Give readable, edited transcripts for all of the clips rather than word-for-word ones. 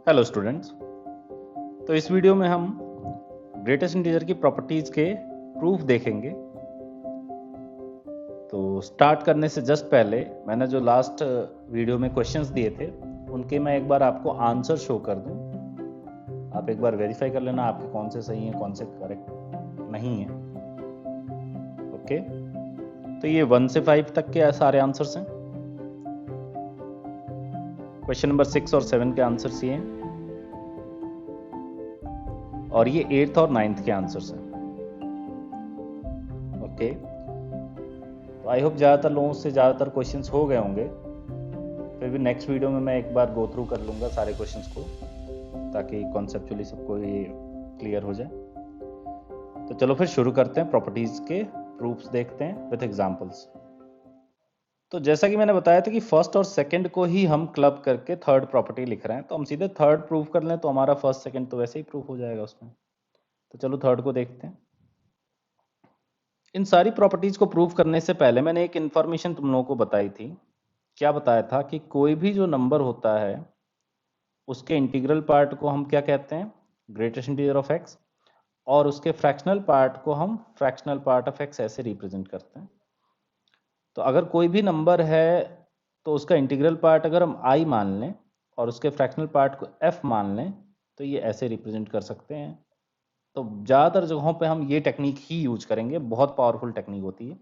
Hello students. तो इस video में हम ग्रेटेस्ट इंटीजर की प्रॉपर्टीज के प्रूफ देखेंगे। तो स्टार्ट करने से जस्ट पहले मैंने जो लास्ट वीडियो में क्वेश्चंस दिए थे उनके मैं एक बार आपको आंसर शो कर दूं। आप एक बार वेरीफाई कर लेना आपके कौन से सही हैं कौन से करेक्ट नहीं है। ओके, तो ये 1 से 5 तक के सारे आंसर्स हैं। क्वेश्चन नंबर 6 और 7 के आंसर्स ये हैं और ये 8th और 9th के आंसर्स हैं। ओके, तो आई होप ज़्यादातर लोगों से ज़्यादातर क्वेश्चंस हो गए होंगे। फिर भी नेक्स्ट वीडियो में मैं एक बार गो थ्रू कर लूँगा सारे क्वेश्चंस को, ताकि कॉन्सेप्चुअली सबको ये क्लियर हो जाए। तो चलो फिर शुरू करते हैं, प्रॉपर्टीज़ के प्रूफ्स देखते हैं विथ एग्जांपल्स। तो जैसा कि मैंने बताया था कि फर्स्ट और सेकंड को ही हम क्लब करके थर्ड प्रॉपर्टी लिख रहे हैं, तो हम सीधे थर्ड प्रूफ कर लें तो हमारा फर्स्ट सेकंड तो वैसे ही प्रूफ हो जाएगा उसमें। तो चलो थर्ड को देखते हैं। इन सारी प्रॉपर्टीज को प्रूव करने से पहले मैंने एक इन्फॉर्मेशन तुम लोगों को बताई थी। क्या बताया था कि कोई भी जो नंबर होता है उसके इंटीग्रल पार्ट को हम क्या कहते हैं, ग्रेटेस्ट इंटीजर ऑफ एक्स, और उसके फ्रैक्शनल पार्ट को हम फ्रैक्शनल पार्ट ऑफ एक्स ऐसे रिप्रेजेंट करते हैं। तो अगर कोई भी नंबर है तो उसका इंटीग्रल पार्ट अगर हम आई मान लें और उसके फ्रैक्शनल पार्ट को एफ मान लें तो ये ऐसे रिप्रेजेंट कर सकते हैं। तो ज़्यादातर जगहों पे हम ये टेक्निक ही यूज करेंगे, बहुत पावरफुल टेक्निक होती है।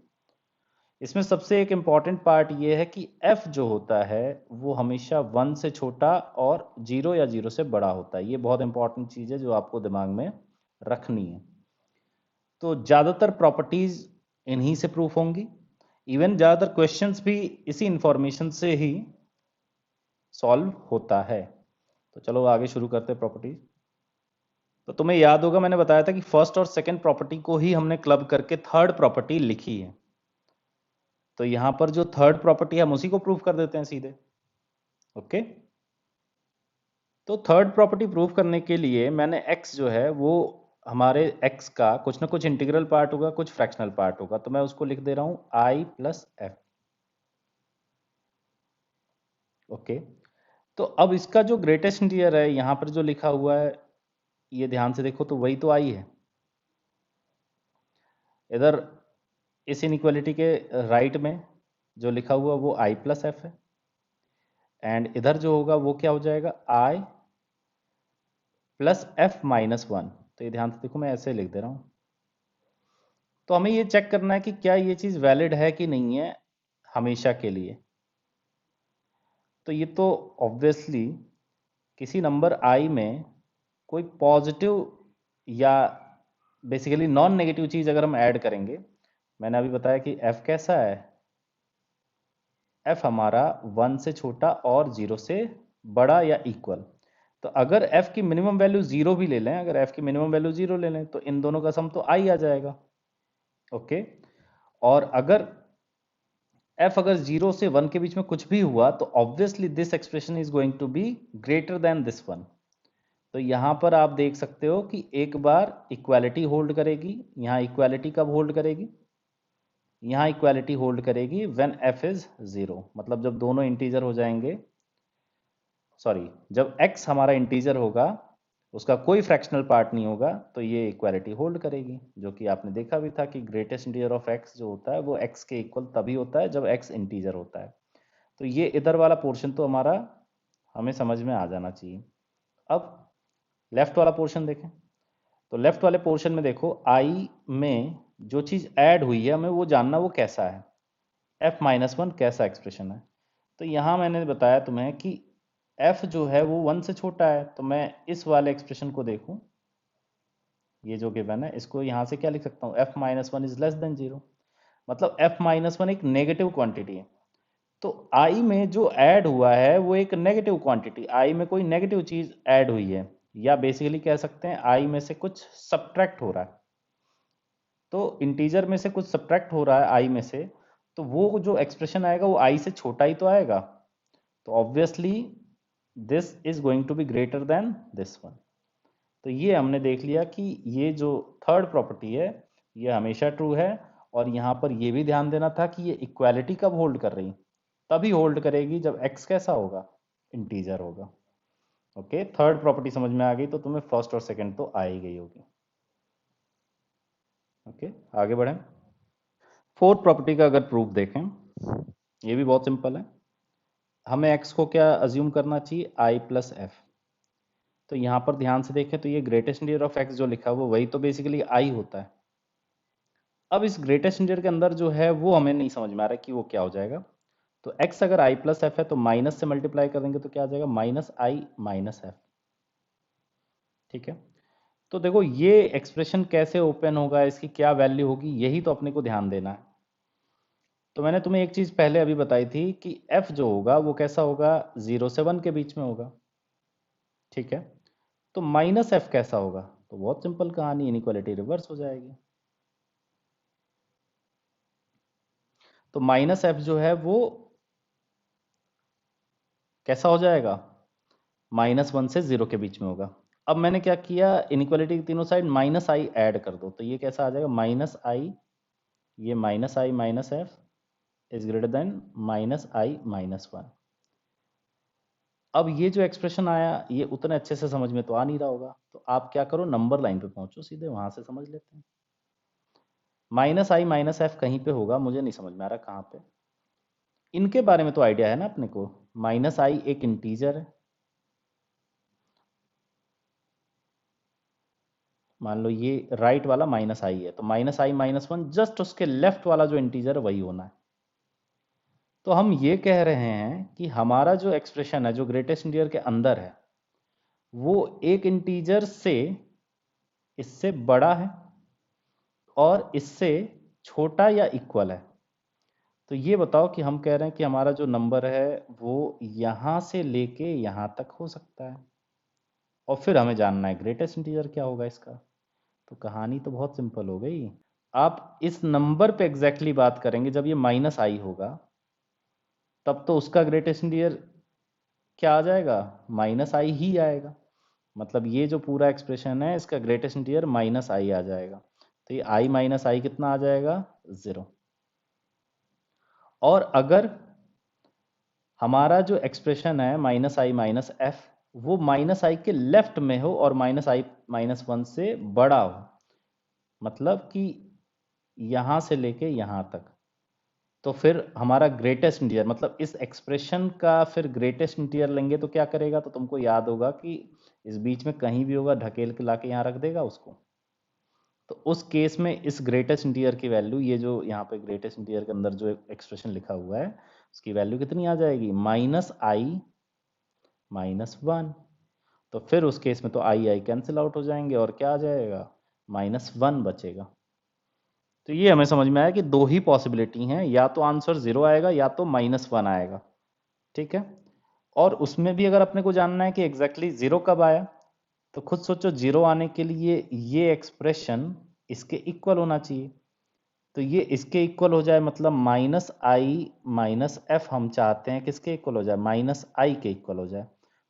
इसमें सबसे एक इम्पॉर्टेंट पार्ट ये है कि f जो होता है वो हमेशा 1 से छोटा और 0 या 0 से बड़ा होता है। ये बहुत इंपॉर्टेंट चीज़ है जो आपको दिमाग में रखनी है। तो ज़्यादातर प्रॉपर्टीज इन्हीं से प्रूफ होंगी। इवन ज़्यादातर क्वेश्चंस भी इसी इंफॉर्मेशन से ही सॉल्व होता है। तो चलो आगे शुरू करते हैं प्रॉपर्टीज। तो तुम्हें याद होगा मैंने बताया था कि फर्स्ट और सेकंड प्रॉपर्टी को ही हमने क्लब करके थर्ड प्रॉपर्टी लिखी है। तो यहां पर जो थर्ड प्रॉपर्टी है हम उसी को प्रूव कर देते हैं सीधे। ओके, तो थर्ड प्रॉपर्टी प्रूव करने के लिए मैंने x जो है वो हमारे x का कुछ ना कुछ इंटीग्रल पार्ट होगा, कुछ फ्रैक्शनल पार्ट होगा, तो मैं उसको लिख दे रहा हूं i प्लस एफ। ओके, तो अब इसका जो ग्रेटेस्ट इंटीजर है यहां पर जो लिखा हुआ है ये ध्यान से देखो तो वही तो i है। इधर इस इनइक्वालिटी के राइट में जो लिखा हुआ वो i प्लस एफ है, एंड इधर जो होगा वो क्या हो जाएगा i plus F minus one. तो ये ध्यान से देखो मैं ऐसे लिख दे रहा हूं। तो हमें ये चेक करना है कि क्या ये चीज वैलिड है कि नहीं है हमेशा के लिए। तो ये तो ऑब्वियसली किसी नंबर i में कोई पॉजिटिव या बेसिकली नॉन नेगेटिव चीज अगर हम ऐड करेंगे, मैंने अभी बताया कि f कैसा है, f हमारा 1 से छोटा और 0 से बड़ा या इक्वल। तो अगर f की मिनिमम वैल्यू 0 भी ले लें, अगर f की मिनिमम वैल्यू 0 ले लें तो इन दोनों का सम तो i आ जाएगा। ओके, और अगर f अगर 0 से 1 के बीच में कुछ भी हुआ तो obviously this expression is going to be greater than this one. तो यहां पर आप देख सकते हो कि एक बार इक्वालिटी होल्ड करेगी, यहां इक्वालिटी कब होल्ड करेगी, यहां इक्वालिटी होल्ड करेगी व्हेन f इज 0, मतलब जब दोनों इंटीजर हो जाएंगे, सॉरी जब x हमारा इंटीजर होगा उसका कोई फ्रैक्शनल पार्ट नहीं होगा तो ये इक्वालिटी होल्ड करेगी। जो कि आपने देखा भी था कि ग्रेटेस्ट इंटीजर ऑफ x जो होता है वो x के इक्वल तभी होता है जब x इंटीजर होता है। तो ये इधर वाला पोर्शन तो हमारा हमें समझ में आ जाना चाहिए। अब लेफ्ट वाला पोर्शन देखें। तो लेफ्ट वाले पोर्शन में देखो i में जो चीज ऐड हुई है हमें वो जानना वो कैसा है, f माइनस वन कैसा एक्सप्रेशन है। तो यहां मैंने बताया तुम्हें कि f जो है वो 1 से छोटा है, तो मैं इस वाले एक्सप्रेशन को देखूं, ये जो गिवन है इसको यहां से क्या लिख सकता हूं, f minus one is less then 0, मतलब f माइनस वन एक नेगेटिव क्वांटिटी है। तो i में जो ऐड हुआ है वो एक नेगेटिव क्वांटिटी, i में कोई नेगेटिव चीज ऐड हुई है, या बेसिकली कह सकते हैं i में से कुछ सब्ट्रैक्ट हो रहा है। तो इंटीजर में से कुछ सब्ट्रैक्ट हो रहा है i में से, तो वो जो एक्सप्रेशन आएगा वो i से छोटा ही तो आएगा। तो obviously this is going to be greater than this one. तो ये हमने देख लिया कि ये जो थर्ड प्रॉपर्टी है ये हमेशा ट्रू है। और यहाँ पर ये भी ध्यान देना था कि ये इक्वालिटी कब होल्ड कर रही, तभी होल्ड करेगी जब x कैसा होगा, इंटीजर होगा। ओके, थर्ड प्रॉपर्टी समझ में आ गई तो तुम्हें फर्स्ट और सेकंड तो आ ही गई होगी। ओके, आगे बढ़ें। फोर्थ प्रॉपर्टी का अगर प्रूफ देखें, ये भी बहुत सिंपल है। हमें एक्स को क्या अज्यूम करना चाहिए, आई प्लस एफ। तो यहाँ पर ध्यान से देखें तो ये ग्रेटेस्ट इंटीजर ऑफ एक्स जो लिखा हुआ वही तो बेसिकली आई होता है। अब इस ग्रेटेस्ट इंटीजर के अंदर जो है वो हमें नहीं समझ में आ रहा है कि वो क्या हो जाएगा। तो x अगर i प्लस एफ है तो माइनस से मल्टीप्लाई कर देंगे तो क्या आ जाएगा, माइनस आई माइनस एफ। ठीक है, तो देखो ये एक्सप्रेशन कैसे ओपन होगा, इसकी क्या वैल्यू होगी, यही तो अपने को ध्यान देना है। तो मैंने तुम्हें एक चीज पहले अभी बताई थी कि f जो होगा वो कैसा होगा, 0 से 1 के बीच में होगा। ठीक है, तो माइनस एफ कैसा होगा, तो बहुत सिंपल कहानी, इनइक्वालिटी रिवर्स हो जाएगी। तो माइनस एफ जो है वो कैसा हो जाएगा, -1 से 0 के बीच में होगा। अब मैंने क्या किया, इनइक्वालिटी की तीनों साइड माइनस आई ऐड कर दो, तो ये कैसा आ जाएगा, माइनस आई, ये minus I minus F is greater than minus I minus 1। अब ये जो एक्सप्रेशन आया ये उतने अच्छे से समझ में तो आ नहीं रहा होगा, तो आप क्या करो, नंबर लाइन पे पहुंचो सीधे, वहां से समझ लेते हैं। माइनस आई माइनस एफ कहीं पे होगा, मुझे नहीं समझ में आ रहा कहाँ पे। इनके बारे में तो आइडिया है ना अपने को, माइनस आई एक इंटीजर है, मान लो ये राइट वाला माइनस आई है, तो माइनस आई माइनस 1 जस्ट उसके लेफ्ट वाला जो इंटीजर है वही होना है। तो हम ये कह रहे हैं कि हमारा जो एक्सप्रेशन है जो ग्रेटेस्ट इंटीजर के अंदर है वो एक इंटीजर से इससे बड़ा है और इससे छोटा या इक्वल है। तो ये बताओ कि हम कह रहे हैं कि हमारा जो नंबर है वो यहां से लेके यहां तक हो सकता है, और फिर हमें जानना है ग्रेटेस्ट इंटीजर क्या होगा इसका। तो कहानी तो बहुत सिंपल हो गई। आप इस नंबर पे एग्जैक्टली बात करेंगे जब ये माइनस आई होगा, तब तो उसका ग्रेटेस्ट इंटीजर क्या आ जाएगा, माइनस आई ही आएगा। मतलब ये जो पूरा एक्सप्रेशन है इसका ग्रेटेस्ट इंटीजर माइनस आई आ जाएगा। तो ये आई माइनस आई कितना आ जाएगा, 0। और अगर हमारा जो एक्सप्रेशन है माइनस आई माइनस एफ वो माइनस आई के लेफ्ट में हो और माइनस आई माइनस 1 से बड़ा हो, मतलब कि यहां से लेके यहां तक, तो फिर हमारा ग्रेटेस्ट इंटीजर, मतलब इस एक्सप्रेशन का फिर ग्रेटेस्ट इंटीजर लेंगे तो क्या करेगा, तो तुमको याद होगा कि इस बीच में कहीं भी होगा ढकेल के लाके यहाँ रख देगा उसको। तो उस केस में इस ग्रेटेस्ट इंटीजर की वैल्यू, ये जो यहाँ पे ग्रेटेस्ट इंटीजर के अंदर जो एक्सप्रेशन लिखा हुआ है उसकी वैल्यू कितनी आ जाएगी, माइनस आई माइनस 1। तो फिर उस केस में तो आई आई कैंसिल आउट हो जाएंगे और क्या आ जाएगा, -1 बचेगा। तो ये हमें समझ में आया कि दो ही पॉसिबिलिटी हैं, या तो आंसर 0 आएगा या तो -1 आएगा। ठीक है, और उसमें भी अगर अपने को जानना है कि एग्जैक्टली 0 कब आया, तो खुद सोचो 0 आने के लिए ये एक्सप्रेशन इसके इक्वल होना चाहिए। तो ये इसके इक्वल हो जाए, मतलब माइनस आई माइनस एफ हम चाहते हैं किसके इक्वल हो जाए, माइनस आई के इक्वल हो जाए।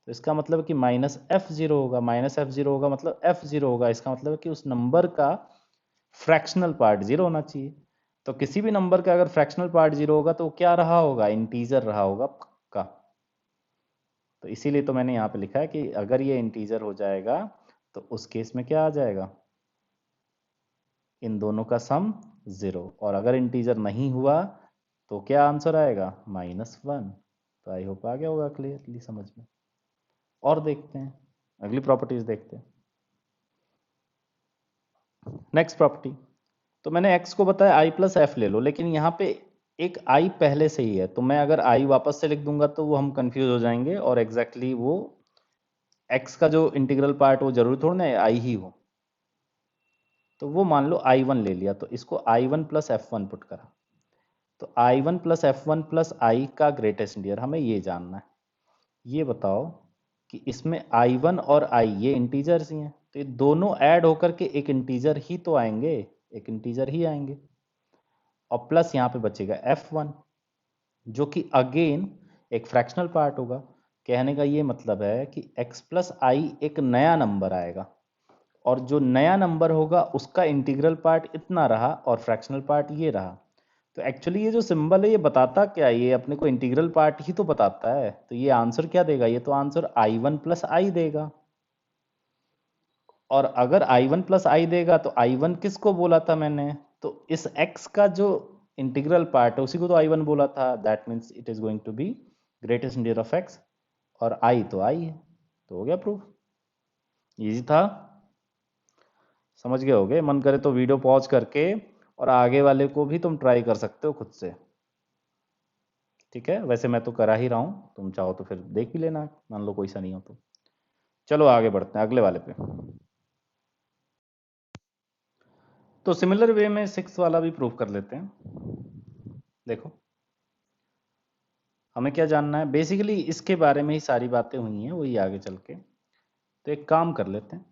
तो इसका मतलब है कि माइनस एफ 0 होगा, माइनस एफ 0 होगा मतलब एफ 0 होगा, इसका मतलब है कि उस नंबर का फ्रैक्शनल पार्ट 0 होना चाहिए। तो किसी भी नंबर का अगर फ्रैक्शनल पार्ट 0 होगा तो वो क्या रहा होगा, इंटीजर रहा होगा पक्का। तो इसीलिए तो मैंने यहाँ पे लिखा है कि अगर ये इंटीजर हो जाएगा तो उस केस में क्या आ जाएगा, इन दोनों का सम 0, और अगर इंटीजर नहीं हुआ तो क्या आंसर आएगा, -1। तो आई होप आ गया होगा क्लियरली समझ में। और देखते हैं अगली प्रॉपर्टीज देखते हैं। नेक्स्ट प्रॉपर्टी, तो मैंने x को बताया i प्लस एफ ले लो, लेकिन यहाँ पे एक i पहले से ही है, तो मैं अगर i वापस से लिख दूंगा तो वो हम कंफ्यूज हो जाएंगे, और एग्जैक्टली वो x का जो इंटीग्रल पार्ट वो जरूरी थोड़ा ना i ही हो। तो वो मान लो i1 ले लिया, तो इसको i1 प्लस f1 पुट करा, तो i1 plus f1 plus i का ग्रेटेस्ट इंटीजर हमें ये जानना है। ये बताओ कि इसमें i1 और i ये इंटीजर्स ही हैं, तो ये दोनों ऐड होकर के एक इंटीजर ही तो आएंगे, एक इंटीजर ही आएंगे, और प्लस यहाँ पे बचेगा f1 जो कि अगेन एक फ्रैक्शनल पार्ट होगा। कहने का ये मतलब है कि x प्लस आई एक नया नंबर आएगा, और जो नया नंबर होगा उसका इंटीग्रल पार्ट इतना रहा और फ्रैक्शनल पार्ट ये रहा। तो एक्चुअली ये जो सिंबल है ये बताता क्या है, ये अपने को इंटीग्रल पार्ट ही तो बताता है। तो ये आंसर क्या देगा, ये तो आंसर I1 प्लस आई देगा। और अगर I1 प्लस आई देगा तो I1 किसको बोला था मैंने, तो इस x का जो इंटीग्रल पार्ट है उसी को तो I1 बोला था। That means it is going to be greatest integer of x, और I तो I है। तो हो गया प्रूफ, इजी था, समझ गए होगे। मन करे तो वीडियो पॉज करके और आगे वाले को भी तुम ट्राई कर सकते हो खुद से, ठीक है। वैसे मैं तो करा ही रहा हूँ, तुम चाहो तो फिर देख भी लेना, मान लो कोई सा नहीं हो तो। चलो आगे बढ़ते हैं अगले वाले पे। तो सिमिलर वे में सिक्स वाला भी प्रूव कर लेते हैं। देखो हमें क्या जानना है, बेसिकली इसके बारे में ही सारी बातें हुई हैं, वही आगे चल के। तो एक काम कर लेते हैं,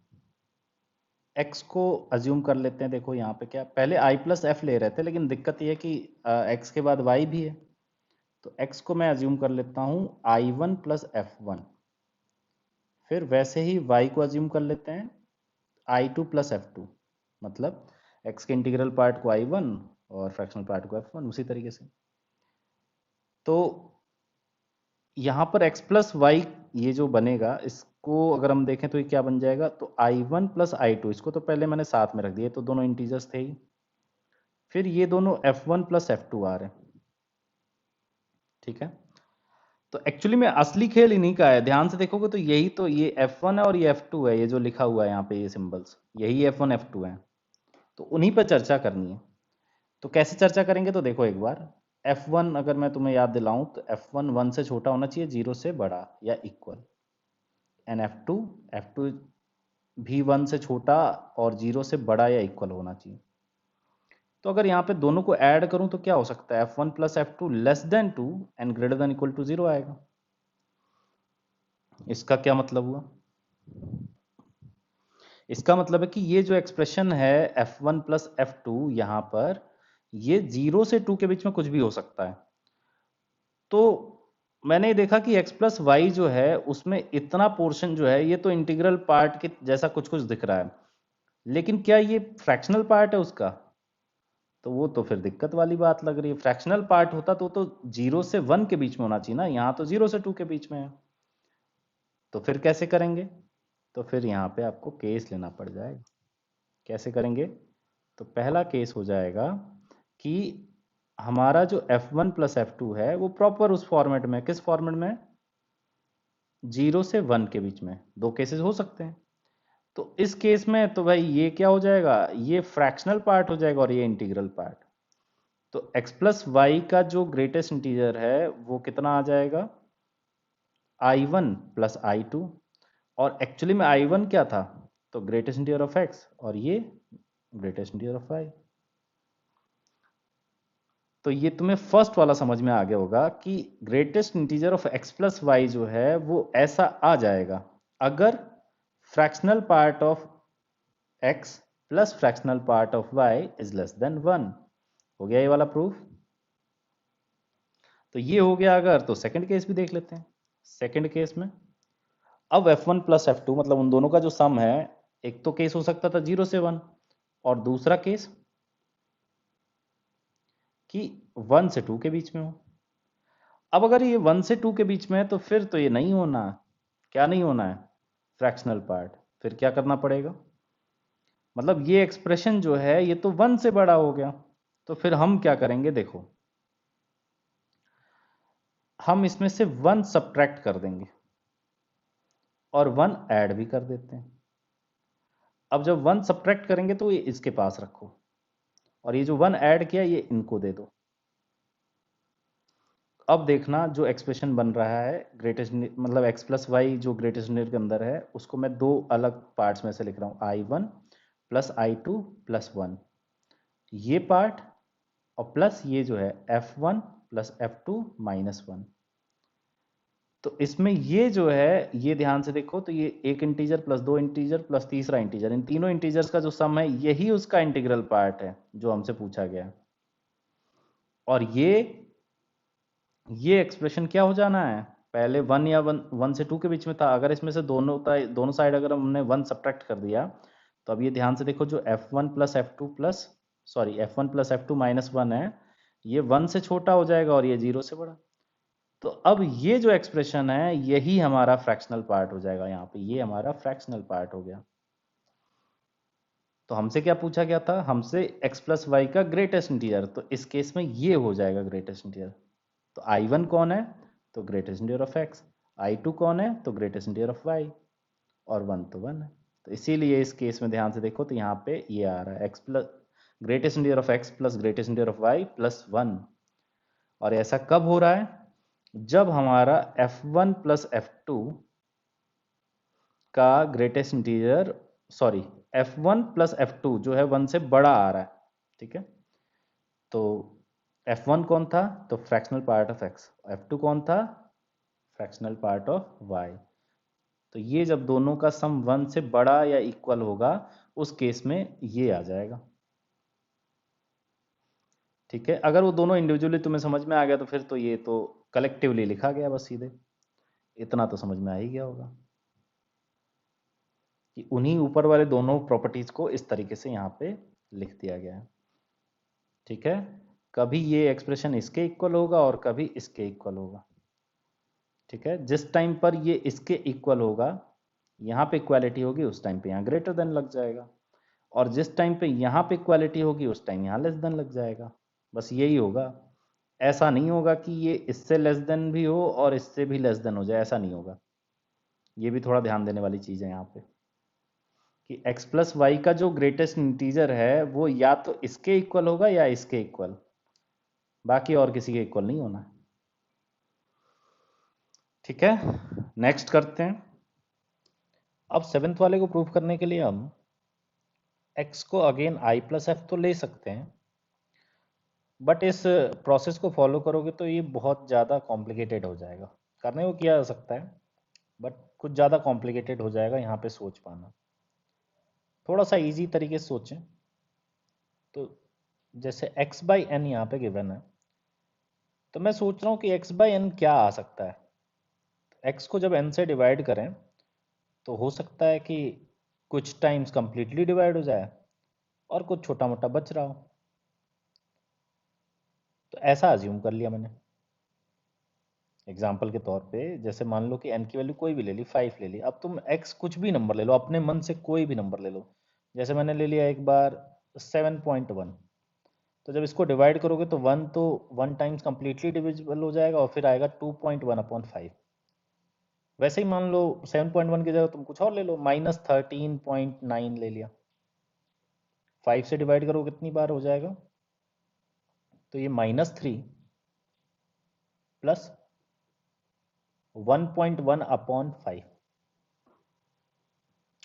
x को अज्यूम कर लेते हैं। देखो यहाँ पे क्या, पहले i प्लस एफ ले रहे थे, लेकिन दिक्कत ये है कि x के बाद y भी है। तो x को मैं अज्यूम कर लेता हूँ I1 प्लस F1। फिर वैसे ही y को अज्यूम कर लेते हैं I2 प्लस F2। मतलब x के इंटीग्रल पार्ट को I1 और फ्रैक्शनल पार्ट को F1, उसी तरीके से। तो यहाँ पर x प्लस वाई ये जो बनेगा, इसको अगर हम देखें तो ये क्या बन जाएगा, तो I1 प्लस I2, इसको तो पहले मैंने साथ में रख दिया, तो दोनों इंटीजर्स थे ही। फिर ये दोनों F1 प्लस F2 आ रहे हैं, ठीक है। तो एक्चुअली में असली खेल इन्हीं का है, ध्यान से देखोगे तो यही तो, ये F1 है और ये F2 है, ये जो लिखा हुआ है यहाँ पे ये सिंबल्स, यही F1 F2 है। तो उन्हीं पर चर्चा करनी है। तो कैसे चर्चा करेंगे, तो देखो एक बार F1 अगर मैं तुम्हें याद दिलाऊं तो F1 1 से छोटा होना चाहिए, 0 से बड़ा या इक्वल। एंड F2 भी 1 से छोटा और 0 से बड़ा या इक्वल होना चाहिए। तो अगर यहाँ पे दोनों को ऐड करूं तो क्या हो सकता है, F1 plus F2 less than 2 and greater than equal to 0 आएगा। इसका क्या मतलब हुआ, इसका मतलब है कि ये जो एक्सप्रेशन है F1 प्लस F2, यहाँ पर ये 0 से 2 के बीच में कुछ भी हो सकता है। तो मैंने देखा कि x प्लस वाई जो है उसमें इतना पोर्शन जो है ये तो इंटीग्रल पार्ट के जैसा कुछ कुछ दिख रहा है, लेकिन क्या ये फ्रैक्शनल पार्ट है उसका, तो वो तो फिर दिक्कत वाली बात लग रही है। फ्रैक्शनल पार्ट होता तो 0 से 1 के बीच में होना चाहिए ना, यहाँ तो 0 से 2 के बीच में है। तो फिर कैसे करेंगे, तो फिर यहाँ पे आपको केस लेना पड़ जाएगा। कैसे करेंगे, तो पहला केस हो जाएगा कि हमारा जो F1 प्लस F2 है वो प्रॉपर उस फॉर्मेट में, किस फॉर्मेट में, 0 से 1 के बीच में। दो केसेस हो सकते हैं। तो इस केस में तो भाई ये क्या हो जाएगा, ये फ्रैक्शनल पार्ट हो जाएगा और ये इंटीग्रल पार्ट। तो x प्लस वाई का जो ग्रेटेस्ट इंटीजर है वो कितना आ जाएगा, I1 प्लस I2। और एक्चुअली में I1 क्या था, तो ग्रेटेस्ट इंटीजर ऑफ x, और ये ग्रेटेस्ट इंटीजर ऑफ y। तो ये तुम्हें फर्स्ट वाला समझ में आ गया होगा कि greatest integer of x plus Y जो है वो ऐसा आ जाएगा अगर fractional part of x plus fractional part of y is less than 1। हो गया ये वाला प्रूफ। तो ये हो गया अगर, तो सेकंड केस भी देख लेते हैं। सेकंड केस में अब F1 प्लस F2 मतलब उन दोनों का जो सम है, एक तो केस हो सकता था 0 से 1, और दूसरा केस कि 1 से 2 के बीच में हो। अब अगर ये 1 से 2 के बीच में है तो फिर तो ये नहीं होना, क्या नहीं होना है, फ्रैक्शनल पार्ट। फिर क्या करना पड़ेगा, मतलब ये एक्सप्रेशन जो है ये तो 1 से बड़ा हो गया। तो फिर हम क्या करेंगे, देखो हम इसमें से 1 सब्ट्रैक्ट कर देंगे और 1 ऐड भी कर देते हैं। अब जब 1 सब्ट्रैक्ट करेंगे तो ये इसके पास रखो, और ये जो 1 ऐड किया ये इनको दे दो। अब देखना जो एक्सप्रेशन बन रहा है ग्रेटेस्ट, मतलब x प्लस वाई जो ग्रेटेस्ट इंटीजर के अंदर है उसको मैं दो अलग पार्ट्स में से लिख रहा हूँ, I1 प्लस I2 प्लस 1, ये पार्ट, और प्लस ये जो है F1 प्लस F2 माइनस 1। तो इसमें ये जो है, ये ध्यान से देखो, तो ये एक इंटीजर प्लस दो इंटीजर प्लस तीसरा इंटीजर, इन तीनों इंटीजर्स का जो सम है यही उसका इंटीग्रल पार्ट है जो हमसे पूछा गया है। और ये एक्सप्रेशन क्या हो जाना है, पहले 1 या 1 से 2 के बीच में था, अगर इसमें से दोनों साइड अगर हमने 1 सब्ट्रैक्ट कर दिया, तो अब ये ध्यान से देखो जो F1 plus F2 plus, sorry F1 plus F2 minus 1 है, ये 1 से छोटा हो जाएगा और ये 0 से बड़ा। तो अब ये जो एक्सप्रेशन है यही हमारा फ्रैक्शनल पार्ट हो जाएगा यहाँ पे, ये हमारा फ्रैक्शनल पार्ट हो गया। तो हमसे क्या पूछा गया था, हमसे x प्लस वाई का ग्रेटेस्ट इंटीजर, तो इस केस में ये हो जाएगा ग्रेटेस्ट इंटीजर। तो I1 कौन है, तो greatest integer of x, I2 कौन है, तो ग्रेटेस्ट इंटीजर ऑफ y, और 1 तो 1 है। तो इसीलिए इस केस में ध्यान से देखो तो यहाँ पे ये आ रहा है x plus greatest integer of x plus greatest integer of y plus 1। और ऐसा कब हो रहा है, जब हमारा f1 प्लस f2 का greatest integer, sorry f1 plus f2 जो है 1 से बड़ा आ रहा है, ठीक है। तो f1 कौन था, तो fractional part of x, f2 कौन था, फ्रैक्शनल पार्ट ऑफ y। तो ये जब दोनों का सम 1 से बड़ा या इक्वल होगा उस केस में ये आ जाएगा, ठीक है। अगर वो दोनों इंडिविजुअली तुम्हें समझ में आ गया तो फिर तो ये तो कलेक्टिवली लिखा गया बस सीधे, इतना तो समझ में आ ही गया होगा कि उन्हीं ऊपर वाले दोनों प्रॉपर्टीज को इस तरीके से यहाँ पे लिख दिया गया है, ठीक है। कभी ये एक्सप्रेशन इसके इक्वल होगा और कभी इसके इक्वल होगा, ठीक है। जिस टाइम पर ये इसके इक्वल होगा यहाँ पे इक्वालिटी होगी, उस टाइम पे यहाँ ग्रेटर देन लग जाएगा, और जिस टाइम पे यहाँ पे इक्वालिटी होगी उस टाइम यहाँ लेस देन लग जाएगा। बस यही होगा, ऐसा नहीं होगा कि ये इससे लेस देन भी हो और इससे भी लेस देन हो जाए, ऐसा नहीं होगा। ये भी थोड़ा ध्यान देने वाली चीज़ है यहाँ पे कि x प्लस वाई का जो ग्रेटेस्ट इंटीजर है वो या तो इसके इक्वल होगा या इसके इक्वल, बाकी और किसी के इक्वल नहीं होना, ठीक है। नेक्स्ट करते हैं। अब सेवेंथ वाले को प्रूव करने के लिए हम x को अगेन i प्लस एफ तो ले सकते हैं, बट इस प्रोसेस को फॉलो करोगे तो ये बहुत ज़्यादा कॉम्प्लिकेटेड हो जाएगा। करने को किया जा सकता है बट कुछ ज़्यादा कॉम्प्लिकेटेड हो जाएगा यहाँ पे सोच पाना। थोड़ा सा इजी तरीके से सोचें तो जैसे x बाई एन यहाँ पे गिवन है, तो मैं सोच रहा हूँ कि x बाई एन क्या आ सकता है। x को जब n से डिवाइड करें तो हो सकता है कि कुछ टाइम्स कंप्लीटली डिवाइड हो जाए और कुछ छोटा मोटा बच रहा हो, तो ऐसा अज्यूम कर लिया मैंने एग्जाम्पल के तौर पे। जैसे मान लो कि n की वैल्यू कोई भी ले ली, 5 ले ली, अब तुम x कुछ भी नंबर ले लो, अपने मन से कोई भी नंबर ले लो। जैसे मैंने ले लिया एक बार 7.1, तो जब इसको डिवाइड करोगे तो 1 तो 1 टाइम्स कंप्लीटली डिविजिबल हो जाएगा और फिर आएगा 2.1/5। वैसे ही मान लो 7.1 की जगह तुम कुछ और ले लो, -13.9 ले लिया, 5 से डिवाइड करो कितनी बार हो जाएगा, तो ये -3 प्लस 1.1/5।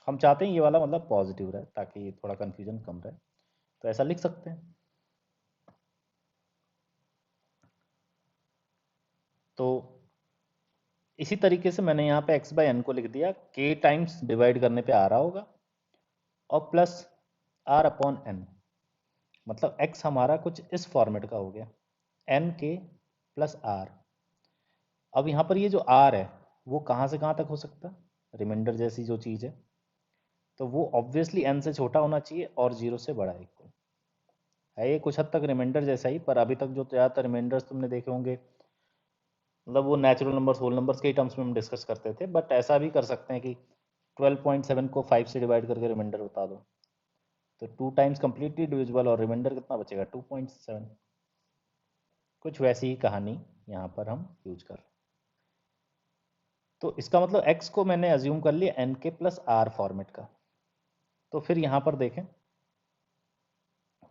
हम चाहते हैं ये वाला मतलब पॉजिटिव रहे ताकि थोड़ा कंफ्यूजन कम रहे, तो ऐसा लिख सकते हैं। तो इसी तरीके से मैंने यहाँ पे x बाई एन को लिख दिया, k टाइम्स डिवाइड करने पे आ रहा होगा और प्लस r/n, मतलब x हमारा कुछ इस फॉर्मेट का हो गया, n k प्लस r। अब यहाँ पर ये जो r है वो कहाँ से कहाँ तक हो सकता है, रिमाइंडर जैसी जो चीज़ है, तो वो ऑब्वियसली n से छोटा होना चाहिए और 0 से बड़ा इक्वल है। ये कुछ हद तक रिमाइंडर जैसा ही, पर अभी तक जो ज़्यादातर रिमाइंडर्स तुमने देखे होंगे मतलब वो नेचुरल नंबर्स, होल नंबर्स के टर्म्स में हम डिस्कस करते थे, बट ऐसा भी कर सकते हैं कि 12.7 को 5 से डिवाइड करके रिमाइंडर बता दो, तो 2 टाइम्स कंप्लीटली डिविजिबल और रिमाइंडर कितना बचेगा 2.7। कुछ वैसी ही कहानी यहाँ पर हम यूज कर रहे हैं। तो इसका मतलब x को मैंने अज्यूम कर लिया n के प्लस r फॉर्मेट का। तो फिर यहाँ पर देखें,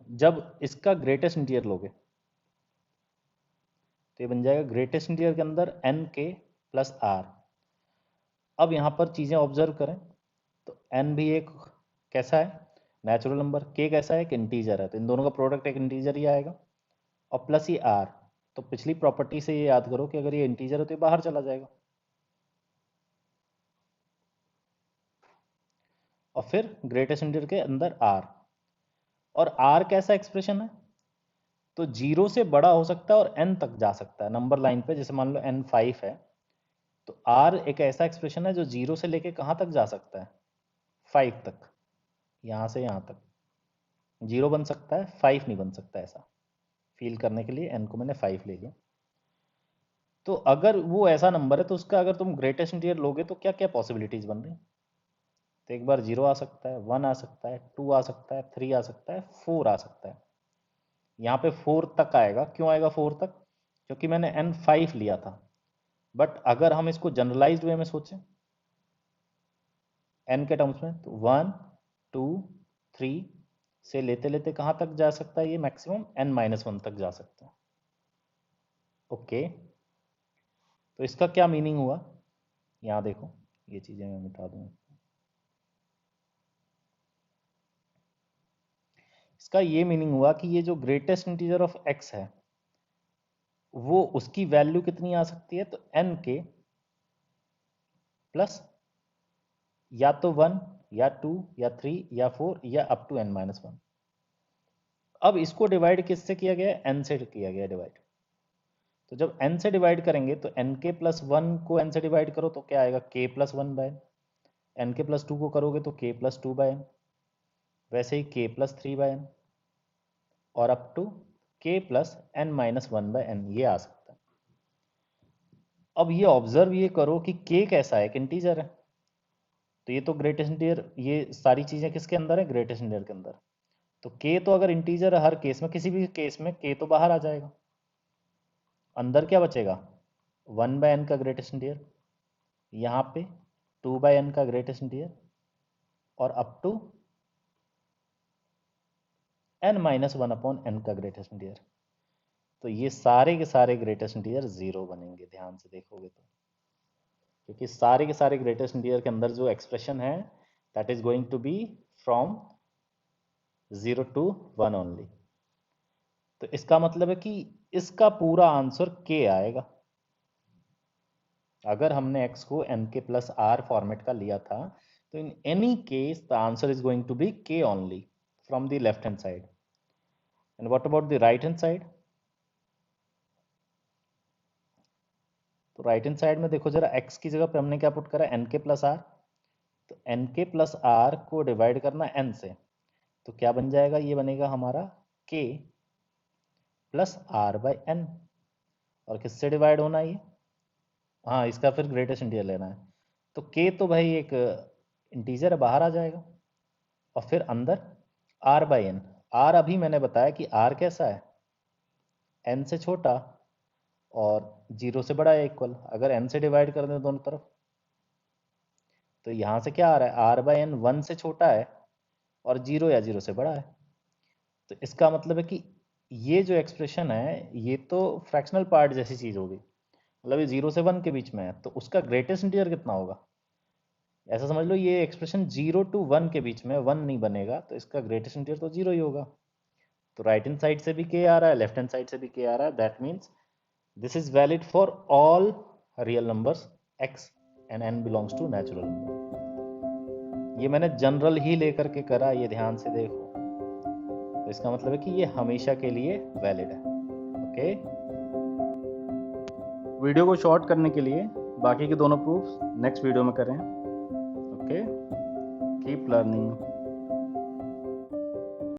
जब इसका ग्रेटेस्ट इंटीजर लोगे तो ये बन जाएगा ग्रेटेस्ट इंटीजर के अंदर n के प्लस r। अब यहाँ पर चीज़ें ऑब्जर्व करें तो n भी एक कैसा है नेचुरल नंबर, k कैसा है एक इंटीजर है, तो इन दोनों का प्रोडक्ट एक इंटीजर ही आएगा, और प्लस ही r। तो पिछली प्रॉपर्टी से ये याद करो कि अगर ये इंटीजर है तो ये बाहर चला जाएगा, और फिर ग्रेटेस्ट इंटीजर के अंदर r। और r कैसा एक्सप्रेशन है, तो 0 से बड़ा हो सकता है और n तक जा सकता है नंबर लाइन पे। जैसे मान लो n 5 है तो r एक ऐसा एक्सप्रेशन है जो 0 से लेके कहाँ तक जा सकता है 5 तक, यहाँ से यहाँ तक 0 बन सकता है 5 नहीं बन सकता ऐसा। फील करने के लिए n को मैंने 5 ले लिया। तो अगर वो ऐसा नंबर है तो उसका अगर तुम ग्रेटेस्ट इंटीजर लोगे तो क्या क्या पॉसिबिलिटीज बन रही? तो एक बार 0 आ सकता है, 1 आ सकता है, 2 आ सकता है, 3 आ सकता है, 4 आ सकता है। यहाँ पे 4 तक आएगा। क्यों आएगा 4 तक? क्योंकि मैंने n 5 लिया था। बट अगर हम इसको जनरलाइज्ड वे में सोचें n के टर्म्स में, तो 1 2 3 से लेते लेते कहाँ तक जा सकता है? ये मैक्सिमम n-1 तक जा सकता है। ओके, तो इसका क्या मीनिंग हुआ? यहाँ देखो, ये चीजें मैं मिटा दूंगा। इसका ये मीनिंग हुआ कि ये जो ग्रेटेस्ट इंटीजर ऑफ x है वो उसकी वैल्यू कितनी आ सकती है? तो n के प्लस या तो 1 या 2 या 3 या 4 या अप टू n-1। अब इसको डिवाइड किससे किया गया है? n से किया गया डिवाइड। तो जब n से डिवाइड करेंगे तो n के प्लस 1 को n से डिवाइड करो तो क्या आएगा? k प्लस 1 बाय n के प्लस 2 को करोगे तो k प्लस 2 बाय n, वैसे ही k प्लस 3 बाय n और up to k plus n-1 by n, ये आ सकता है। अब ये ऑब्जर्व ये करो कि k कैसा है? एक इंटीजर है। तो ये तो ग्रेटेस्ट इंटीजर, ये सारी चीजें किसके अंदर है? ग्रेटेस्ट इंटीजर के अंदर। तो k तो अगर इंटीजर है हर केस में, किसी भी केस में k तो बाहर आ जाएगा। अंदर क्या बचेगा? 1 बाय n का ग्रेटेस्ट इंटीजर, यहाँ पे 2 बाय n का ग्रेटेस्ट इंटीजर और up to n-1 upon n का ग्रेटेस्ट इंटीजर। तो ये सारे के सारे ग्रेटेस्ट इंटीजर 0 बनेंगे, ध्यान से देखोगे तो, क्योंकि सारे के सारे ग्रेटेस्ट इंटीजर के अंदर जो एक्सप्रेशन है that is going to be from 0 to 1 only. तो इसका मतलब है कि इसका पूरा आंसर k आएगा। अगर हमने x को n के प्लस r फॉर्मेट का लिया था तो in any case the answer is going to be k only from the left hand side. And what about the right hand side? तो राइट हैंड साइड में देखो जरा, x की जगह पे हमने क्या पुट करा? n के प्लस r। तो n के प्लस r को डिवाइड करना n से, तो क्या बन जाएगा? ये बनेगा हमारा k plus r by n। और किससे डिवाइड होना ये? हाँ, इसका फिर ग्रेटेस्ट इंटीजर लेना है। तो k तो भाई एक इंटीजर है, बाहर आ जाएगा। और फिर अंदर r बाई n। r अभी मैंने बताया कि r कैसा है? n से छोटा और 0 से बड़ा है इक्वल। अगर n से डिवाइड कर दें दोनों तरफ तो यहाँ से क्या आ रहा है? r बाई n 1 से छोटा है और 0 या 0 से बड़ा है। तो इसका मतलब है कि ये जो एक्सप्रेशन है ये तो फ्रैक्शनल पार्ट जैसी चीज होगी, मतलब ये 0 से 1 के बीच में है, तो उसका ग्रेटेस्ट इंटीजर कितना होगा? ऐसा समझ लो ये एक्सप्रेशन 0 to 1 के बीच में, 1 नहीं बनेगा, तो इसका ग्रेटेस्ट इंटीजर तो 0 ही होगा। तो राइट हैंड साइड से भी k आ रहा है, लेफ्ट हैंड साइड से भी k आ रहा है। That means this is valid for all real numbers x and n belongs to natural number. ये मैंने जनरल ही लेकर के करा, ये ध्यान से देखो। तो इसका मतलब है कि ये हमेशा के लिए वैलिड है। ओके, वीडियो को शॉर्ट करने के लिए बाकी के दोनों प्रूफ्स नेक्स्ट वीडियो में करें। Okay, keep learning.